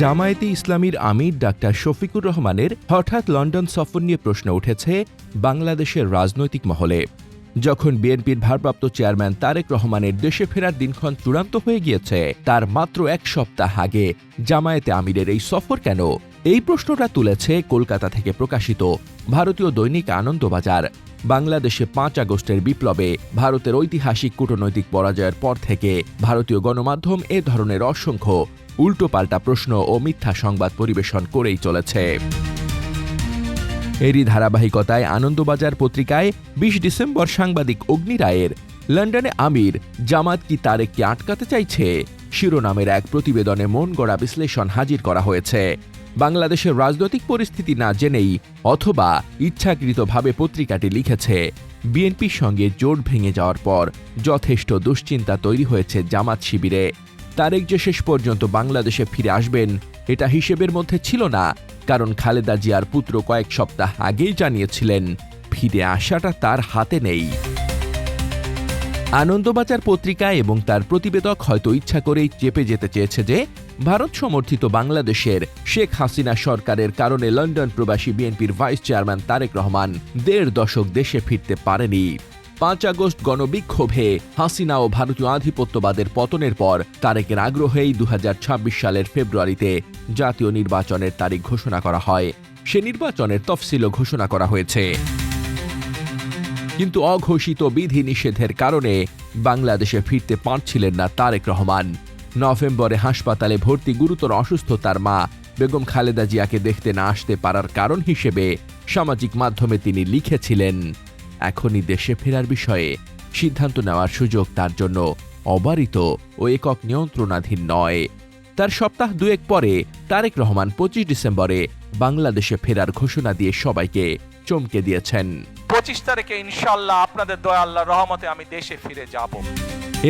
জামায়াতে ইসলামীর আমির ডাক্তার শফিকুর রহমানের হঠাৎ লন্ডন সফর নিয়ে প্রশ্ন উঠেছে বাংলাদেশের রাজনৈতিক মহলে। যখন বিএনপির ভারপ্রাপ্ত চেয়ারম্যান তারেক রহমানের দেশে ফেরার দিনক্ষণ চূড়ান্ত হয়ে গিয়েছে, তার মাত্র এক সপ্তাহ আগে জামায়াতে আমিরের এই সফর কেন? এই প্রশ্নটা তুলেছে কলকাতা থেকে প্রকাশিত ভারতীয় দৈনিক আনন্দবাজার। বাংলাদেশে ৫ আগস্টের বিপ্লবে ভারতের ঐতিহাসিক কূটনৈতিক পরাজয়ের পর থেকে ভারতীয় গণমাধ্যম এ ধরনের অসংখ্য উল্টোপাল্টা প্রশ্ন ও মিথ্যা সংবাদ পরিবেশন করেই চলেছে। এরই ধারাবাহিকতায় আনন্দবাজার পত্রিকায় ২০ ডিসেম্বর সাংবাদিক অগ্নি রায়ের লন্ডনে আমির জামাত কি তারেককে আটকাতে চাইছে শিরোনামের এক প্রতিবেদনে মন গড়া বিশ্লেষণ হাজির করা হয়েছে। বাংলাদেশের রাজনৈতিক পরিস্থিতি না জেনেই অথবা ইচ্ছাকৃতভাবে পত্রিকাটি লিখেছে, বিএনপির সঙ্গে জোট ভেঙে যাওয়ার পর যথেষ্ট দুশ্চিন্তা তৈরি হয়েছে জামাত শিবিরে। তারেক যে শেষ পর্যন্ত বাংলাদেশে ফিরে আসবেন এটা হিসেবের মধ্যে ছিল না, কারণ খালেদা জিয়ার পুত্র কয়েক সপ্তাহ আগেই জানিয়েছিলেন ফিরে আসাটা তার হাতে নেই। আনন্দবাজার পত্রিকা এবং তার প্রতিবেদক হয়তো ইচ্ছা করেই চেপে যেতে চেয়েছে যে ভারত সমর্থিত বাংলাদেশের শেখ হাসিনা সরকারের কারণে লন্ডন প্রবাসী বিএনপির ভাইস চেয়ারম্যান তারেক রহমান ১.৫ দশক দেশে ফিরতে পারেনি। ৫ আগস্ট গণবিক্ষোভে হাসিনা ও ভারতীয় আধিপত্যবাদের পতনের পর তারেকের আগ্রহেই ২০২৬ সালের ফেব্রুয়ারিতে জাতীয় নির্বাচনের তারিখ ঘোষণা করা হয়। সে নির্বাচনের তফসিলও ঘোষণা করা হয়েছে, কিন্তু অঘোষিত বিধি নিষেধের কারণে বাংলাদেশে ফিরতে পারছিলেন না তারেক রহমান। নভেম্বরে হাসপাতালে ভর্তি গুরুতর অসুস্থ তার মা বেগম খালেদা জিয়াকে দেখতে না আসতে পারার কারণ হিসেবে সামাজিক মাধ্যমে তিনি লিখেছিলেন, এখনই দেশে ফেরার বিষয়ে সিদ্ধান্ত নেওয়ার সুযোগ তার জন্য অবারিত ও একক নিয়ন্ত্রণাধীন নয়। তার সপ্তাহ দুয়েক পরে তারেক রহমান ২৫ ডিসেম্বরে বাংলাদেশে ফেরার ঘোষণা দিয়ে সবাইকে চমকে দিয়েছেন। ২৫ তারিখে ইনশাআল্লাহ আপনাদের দয়া আল্লাহর রহমতে আমি দেশে ফিরে যাব।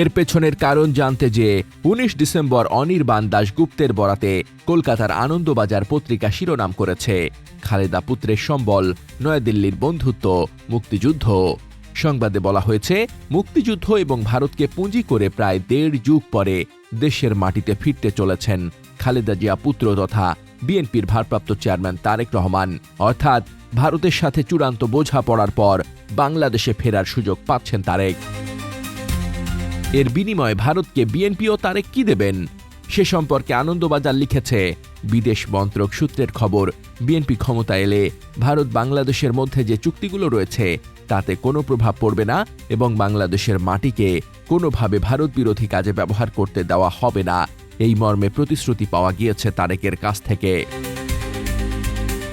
এর পেছনের কারণ জানতে যে ১৯ ডিসেম্বর অনির্বাণ দাশগুপ্তের বরাতে কলকাতার আনন্দবাজার পত্রিকা শিরোনাম করেছে, খালেদা পুত্রের সম্বল, নয়াদিল্লির বন্ধুত্ব, মুক্তিযুদ্ধ। সংবাদে বলা হয়েছে, মুক্তিযুদ্ধ এবং ভারতকে পুঁজি করে প্রায় ১.৫ যুগ পরে দেশের মাটিতে ফিরতে চলেছেন খালেদা জিয়া পুত্র তথা বিএনপির ভারপ্রাপ্ত চেয়ারম্যান তারেক রহমান। অর্থাৎ ভারতের সাথে চূড়ান্ত বোঝাপড়ার পর বাংলাদেশে ফেরার সুযোগ পাচ্ছেন তারেক। এর বিনিময়ে ভারতকে বিএনপি ও তারেক কি দেবেন সে সম্পর্কে আনন্দবাজার লিখেছে, বিদেশ মন্ত্রক সূত্রের খবর, বিএনপি ক্ষমতা এলে ভারত বাংলাদেশের মধ্যে যে চুক্তিগুলো রয়েছে তাতে কোনো প্রভাব পড়বে না এবং বাংলাদেশের মাটিকে কোনোভাবে ভারত বিরোধী কাজে ব্যবহার করতে দেওয়া হবে না, এই মর্মে প্রতিশ্রুতি পাওয়া গিয়েছে তারেকের কাছ থেকে।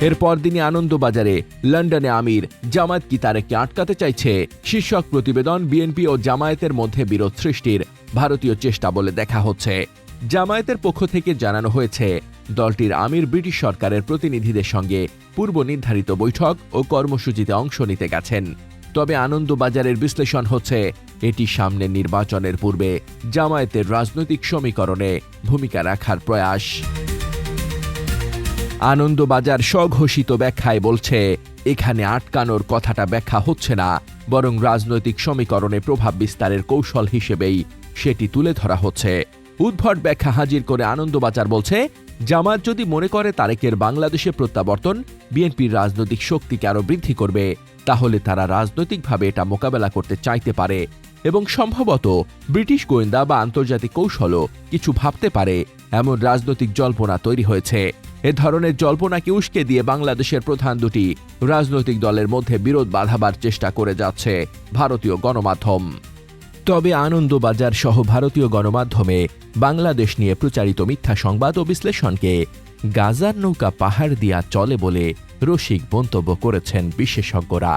এরপর দিনই আনন্দবাজারে লন্ডনে আমির জামায়াত কি তারেককে আটকাতে চাইছে শীর্ষক প্রতিবেদন বিএনপি ও জামায়াতের মধ্যে বিরোধ সৃষ্টির ভারতীয় চেষ্টা বলে দেখা হচ্ছে। জামায়াতের পক্ষ থেকে জানানো হয়েছে, দলটির আমির ব্রিটিশ সরকারের প্রতিনিধিদের সঙ্গে পূর্ব নির্ধারিত বৈঠক ও কর্মসূচিতে অংশ নিতে গেছেন। তবে আনন্দবাজারের বিশ্লেষণ হচ্ছে, এটি সামনের নির্বাচনের পূর্বে জামায়াতের রাজনৈতিক সমীকরণে ভূমিকা রাখার প্রয়াস। আনন্দবাজার স্বঘোষিত ব্যাখ্যায় বলছে, এখানে আটকানোর কথাটা ব্যাখ্যা হচ্ছে না, বরং রাজনৈতিক সমীকরণে প্রভাব বিস্তারের কৌশল হিসেবেই সেটি তুলে ধরা হচ্ছে। উদ্ভট ব্যাখ্যা হাজির করে আনন্দবাজার বলছে, জামায়াত যদি মনে করে তারেকের বাংলাদেশে প্রত্যাবর্তন বিএনপির রাজনৈতিক শক্তিকে আরও বৃদ্ধি করবে, তাহলে তারা রাজনৈতিকভাবে এটা মোকাবেলা করতে চাইতে পারে এবং সম্ভবত ব্রিটিশ গোয়েন্দা বা আন্তর্জাতিক কৌশলও কিছু ভাবতে পারে। এমন রাজনৈতিক জল্পনা তৈরি হয়েছে। এ ধরনের জল্পনাকে উস্কে দিয়ে বাংলাদেশের প্রধান দুটি রাজনৈতিক দলের মধ্যে বিরোধ বাঁধাবার চেষ্টা করে যাচ্ছে ভারতীয় গণমাধ্যম। তবে আনন্দবাজার সহ ভারতীয় গণমাধ্যমে বাংলাদেশ নিয়ে প্রচারিত মিথ্যা সংবাদ ও বিশ্লেষণকে গাজার নৌকা পাহাড় দিয়া চলে বলে রসিক মন্তব্য করেছেন বিশেষজ্ঞরা।